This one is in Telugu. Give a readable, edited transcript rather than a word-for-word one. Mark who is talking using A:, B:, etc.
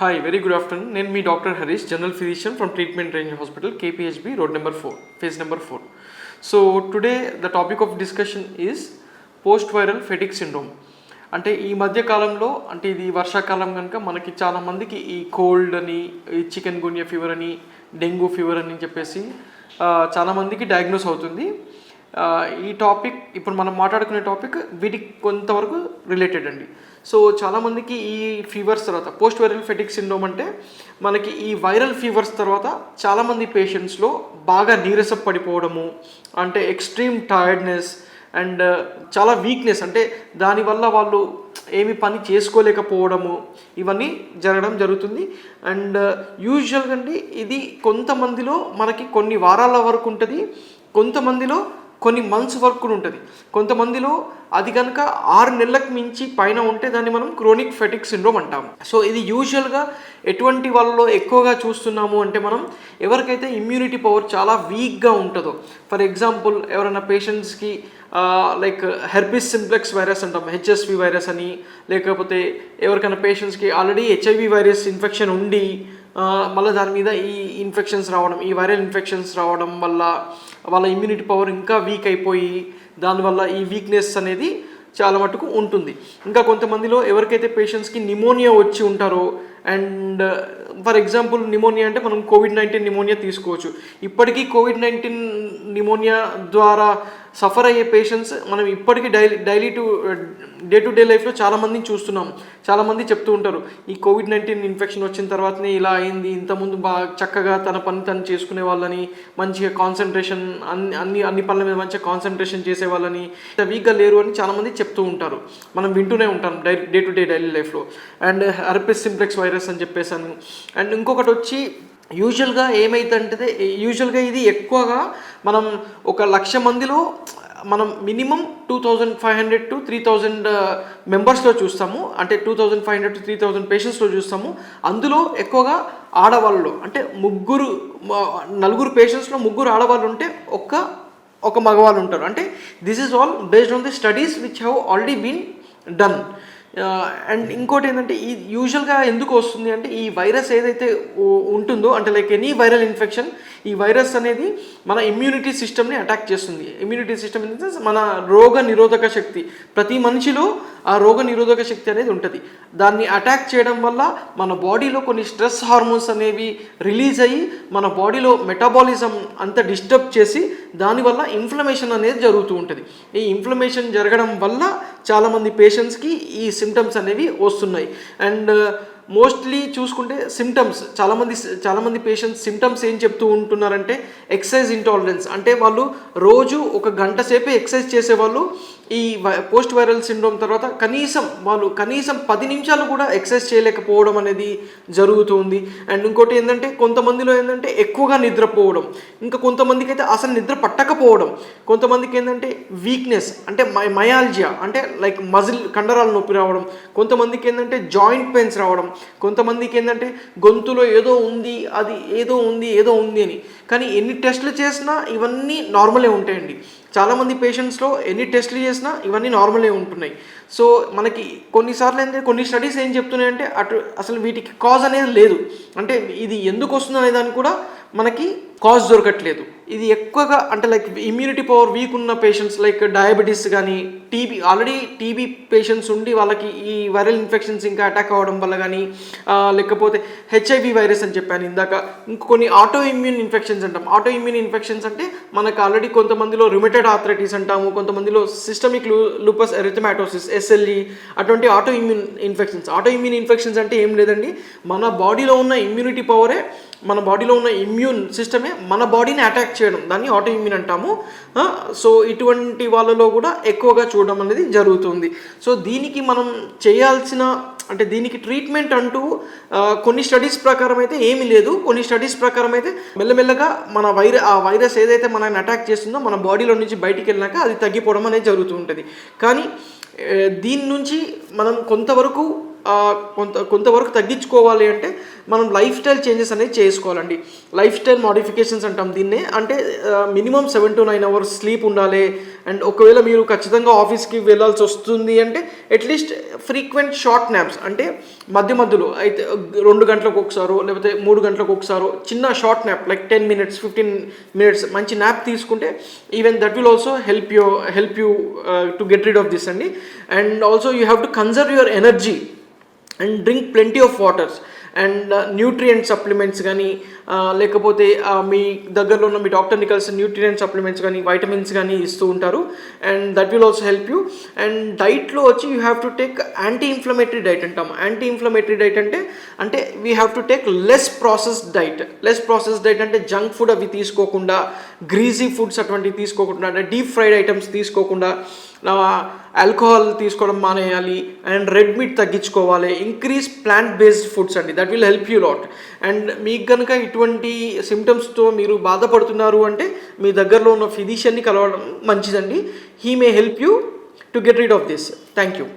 A: Hi, very good afternoon. నేను మీ doctor Harish, general physician from treatment range hospital KPHB road number 4 phase number 4. So today the topic of discussion is post viral fatigue syndrome. అంటే ఈ మధ్య కాలంలో అంటే ఇది వర్షాకాలం కనుక మనకి చాలామందికి ఈ కోల్డ్ అని, ఈ చికెన్ గున్యా ఫీవర్ అని, డెంగ్యూ ఫీవర్ అని చెప్పేసి చాలామందికి డయాగ్నోస్ అవుతుంది. ఈ టాపిక్ ఇప్పుడు మనం మాట్లాడుకునే టాపిక్ వీటికి కొంతవరకు రిలేటెడ్ అండి. సో చాలామందికి ఈ ఫీవర్స్ తర్వాత పోస్ట్ వైరల్ ఫెటిక్ సిండ్రోమ్ అంటే మనకి ఈ వైరల్ ఫీవర్స్ తర్వాత చాలామంది పేషెంట్స్లో బాగా నీరసం పడిపోవడము, అంటే ఎక్స్ట్రీమ్ టైర్డ్నెస్ అండ్ చాలా వీక్నెస్, అంటే దానివల్ల వాళ్ళు ఏమి పని చేసుకోలేకపోవడము, ఇవన్నీ జరగడం జరుగుతుంది. అండ్ యూజువల్గా అండి ఇది కొంతమందిలో మనకి కొన్ని వారాల వరకు ఉంటుంది, కొంతమందిలో కొన్ని మంత్స్ వరకు కూడా ఉంటుంది, కొంతమందిలో అది కనుక 6 నెలలకు మించి పైన ఉంటే దాన్ని మనం క్రోనిక్ ఫెటిక్ సిండ్రోమ్ అంటాము. సో ఇది యూజువల్గా ఎటువంటి వాళ్ళలో ఎక్కువగా చూస్తున్నాము అంటే మనం ఎవరికైతే ఇమ్యూనిటీ పవర్ చాలా వీక్గా ఉంటుందో, ఫర్ ఎగ్జాంపుల్ ఎవరైనా పేషెంట్స్కి లైక్ హెర్పిస్ సింప్లెక్స్ వైరస్ అంటాం, HSV వైరస్ అని, లేకపోతే ఎవరికైనా పేషెంట్స్కి ఆల్రెడీ HIV వైరస్ ఇన్ఫెక్షన్ ఉండి మళ్ళీ దాని మీద ఈ ఇన్ఫెక్షన్స్ రావడం, ఈ వైరల్ ఇన్ఫెక్షన్స్ రావడం వల్ల వాళ్ళ ఇమ్యూనిటీ పవర్ ఇంకా వీక్ అయిపోయి దానివల్ల ఈ వీక్నెస్ అనేది చాలా మటుకు ఉంటుంది. ఇంకా కొంతమందిలో ఎవరికైతే పేషెంట్స్కి నిమోనియా వచ్చి ఉంటారో, అండ్ ఫర్ ఎగ్జాంపుల్ నిమోనియా అంటే మనం COVID-19 నిమోనియా తీసుకోవచ్చు. ఇప్పటికీ COVID-19 నిమోనియా ద్వారా సఫర్ అయ్యే పేషెంట్స్ మనం ఇప్పటికీ డైలీ డే టు డే లైఫ్లో చాలామందిని చూస్తున్నాం. చాలామంది చెప్తూ ఉంటారు, ఈ COVID-19 ఇన్ఫెక్షన్ వచ్చిన తర్వాతనే ఇలా అయింది, ఇంతకుముందు బాగా చక్కగా తన పని తను చేసుకునే వాళ్ళని, మంచిగా కాన్సన్ట్రేషన్ అన్ని పనుల మీద మంచిగా కాన్సన్ట్రేషన్ చేసే వాళ్ళని, వీక్గా లేరు అని చాలామంది చెప్తూ ఉంటారు. మనం వింటూనే ఉంటాం డే టు డే డైలీ లైఫ్లో. అండ్ హెర్పిస్ సింప్లెక్స్ వైరస్ అని చెప్పేసాను. అండ్ ఇంకొకటి వచ్చి యూజువల్గా ఏమైతుంటే, యూజువల్గా ఇది ఎక్కువగా మనం 1,00,000 మందిలో మనం మినిమం 2,500 to 3,000 మెంబర్స్లో చూస్తాము, అంటే 2,500 to 3,000 పేషెంట్స్లో చూస్తాము. అందులో ఎక్కువగా ఆడవాళ్ళు, అంటే 4 పేషెంట్స్లో 3 ఆడవాళ్ళు ఉంటే ఒక మగవాళ్ళు ఉంటారు. అంటే this is all based on the studies which have already been done. And ఇంకోటి ఏంటంటే ఈ యూజువల్గా ఎందుకు వస్తుంది అంటే ఈ వైరస్ ఏదైతే ఉంటుందో, అంటే లైక్ ఎనీ వైరల్ ఇన్ఫెక్షన్, ఈ వైరస్ అనేది మన ఇమ్యూనిటీ సిస్టమ్ని అటాక్ చేస్తుంది. Immunity system in the sense మన రోగ నిరోధక శక్తి, ప్రతి మనిషిలో ఆ రోగ నిరోధక శక్తి అనేది ఉంటుంది. దాన్ని అటాక్ చేయడం వల్ల మన బాడీలో కొన్ని స్ట్రెస్ హార్మోన్స్ అనేవి రిలీజ్ అయ్యి మన బాడీలో మెటబాలిజం అంతా డిస్టర్బ్ చేసి దానివల్ల ఇన్ఫ్లమేషన్ అనేది జరుగుతూ ఉంటుంది. ఈ ఇన్ఫ్లమేషన్ జరగడం వల్ల చాలామంది పేషెంట్స్కి ఈ సిమ్టమ్స్ అనేవి వస్తున్నాయి. అండ్ మోస్ట్లీ చూసుకుంటే సిమ్టమ్స్ చాలామంది పేషెంట్స్ సిమ్టమ్స్ ఏం చెప్తూ ఉంటున్నారంటే ఎక్సర్సైజ్ ఇంటాలరెన్స్, అంటే వాళ్ళు రోజు 1 గంట సేపే ఎక్సర్సైజ్ చేసేవాళ్ళు ఈ పోస్ట్ వైరల్ సిండ్రోమ్ తర్వాత కనీసం 10 నిమిషాలు కూడా ఎక్సర్సైజ్ చేయలేకపోవడం అనేది జరుగుతుంది. అండ్ ఇంకోటి ఏంటంటే కొంతమందిలో ఏంటంటే ఎక్కువగా నిద్రపోవడం, ఇంకా కొంతమందికి అయితే అసలు నిద్ర పట్టకపోవడం, కొంతమందికి ఏంటంటే వీక్నెస్, అంటే మయాల్జియా, అంటే లైక్ మజిల్ కండరాల నొప్పి రావడం, కొంతమందికి ఏంటంటే జాయింట్ పెయిన్స్ రావడం, కొంతమందికి ఏంటంటే గొంతులో ఏదో ఉంది అని. కానీ ఎన్ని టెస్టులు చేసినా ఇవన్నీ నార్మలే ఉంటాయండి. చాలామంది పేషెంట్స్లో ఎన్ని టెస్టులు చేసినా ఇవన్నీ నార్మలే ఉంటున్నాయి. సో మనకి కొన్నిసార్లు ఏంటంటే కొన్ని స్టడీస్ ఏం చెప్తున్నాయంటే అసలు వీటికి కాజ్ అనేది లేదు, అంటే ఇది ఎందుకు వస్తుంది అనే దానికి కూడా మనకి కాజ్ దొరకట్లేదు. ఇది ఎక్కువగా అంటే లైక్ ఇమ్యూనిటీ పవర్ వీక్ ఉన్న పేషెంట్స్, లైక్ డయాబెటీస్ కానీ, ఆల్రెడీ టీబీ పేషెంట్స్ ఉండి వాళ్ళకి ఈ వైరల్ ఇన్ఫెక్షన్స్ ఇంకా అటాక్ అవ్వడం వల్ల కానీ, లేకపోతే HIV వైరస్ అని చెప్పాను ఇందాక, ఇంకొన్ని ఆటో ఇమ్యూన్ ఇన్ఫెక్షన్స్ అంటాం. ఆటో ఇమ్యూన్ ఇన్ఫెక్షన్స్ అంటే మనకు ఆల్రెడీ కొంతమందిలో రుమటైడ్ ఆర్థరైటిస్ అంటాము, కొంతమందిలో సిస్టమిక్ లూపస్ ఎరిథమాటోసిస్ SLE, అటువంటి auto immune infections. Auto immune infections అంటే ఏం లేదండి, మన బాడీలో ఉన్న ఇమ్యూనిటీ పవరే, మన బాడీలో ఉన్న ఇమ్యూన్ సిస్టమే మన బాడీని అటాక్ చేయడం, దాన్ని ఆటో ఇమ్యూన్ అంటాము. సో ఇటువంటి వాళ్ళలో కూడా ఎక్కువగా చూడడం అనేది జరుగుతుంది. సో దీనికి మనం చేయాల్సిన, అంటే దీనికి ట్రీట్మెంట్ అంటూ కొన్ని స్టడీస్ ప్రకారం అయితే ఏమీ లేదు. కొన్ని స్టడీస్ ప్రకారం అయితే మెల్లమెల్లగా మన ఆ వైరస్ ఏదైతే మనల్ని అటాక్ చేస్తుందో మన బాడీలో నుంచి బయటికి వెళ్ళినాక అది తగ్గిపోవడం అనేది జరుగుతూ ఉంటుంది. కానీ దీని నుంచి మనం కొంతవరకు కొంతవరకు తగ్గించుకోవాలి అంటే మనం లైఫ్ స్టైల్ చేంజెస్ అనేది చేసుకోవాలండి. లైఫ్ స్టైల్ మోడిఫికేషన్స్ అంటాం దీన్నే. అంటే మినిమం 7 to 9 hours స్లీప్ ఉండాలి. అండ్ ఒకవేళ మీరు ఖచ్చితంగా ఆఫీస్కి వెళ్ళాల్సి వస్తుంది అంటే అట్లీస్ట్ ఫ్రీక్వెంట్ షార్ట్ నాప్స్, అంటే మధ్యలో అయితే 2 గంటలకు ఒకసారో లేకపోతే 3 గంటలకు ఒకసారో చిన్న short nap like 10 minutes 15 minutes మంచి నాప్ తీసుకుంటే even that will also help you to get rid of this అండి. And also you have to conserve your energy and drink plenty of waters and nutrient supplements కానీ లేకపోతే మీ దగ్గరలో ఉన్న మీ డాక్టర్ని కలిసి న్యూట్రియంట్ సప్లిమెంట్స్ కానీ వైటమిన్స్ కానీ ఇస్తూ ఉంటారు. And that will also help you. And డైట్లో వచ్చి you have to take anti inflammatory diet అంటాం. యాంటీ ఇన్ఫ్లమేటరీ డైట్ అంటే we have to take less processed diet అంటే జంక్ ఫుడ్ అవి తీసుకోకుండా, గ్రీజీ ఫుడ్స్ అటువంటివి తీసుకోకుండా, అంటే డీప్ ఫ్రైడ్ ఐటమ్స్ తీసుకోకుండా, ఆల్కహాల్ తీసుకోవడం మానేయాలి. అండ్ రెడ్ మీట్ తగ్గించుకోవాలి. ఇంక్రీజ్ ప్లాంట్ బేస్డ్ ఫుడ్స్ అండి. That will help you lot. And మీకు కనుక ఇటువంటి సిమ్టమ్స్తో మీరు బాధపడుతున్నారు అంటే మీ దగ్గరలో ఉన్న ఫిజిషియన్ని కలవడం మంచిదండి. He may help you to get rid of this. Thank you.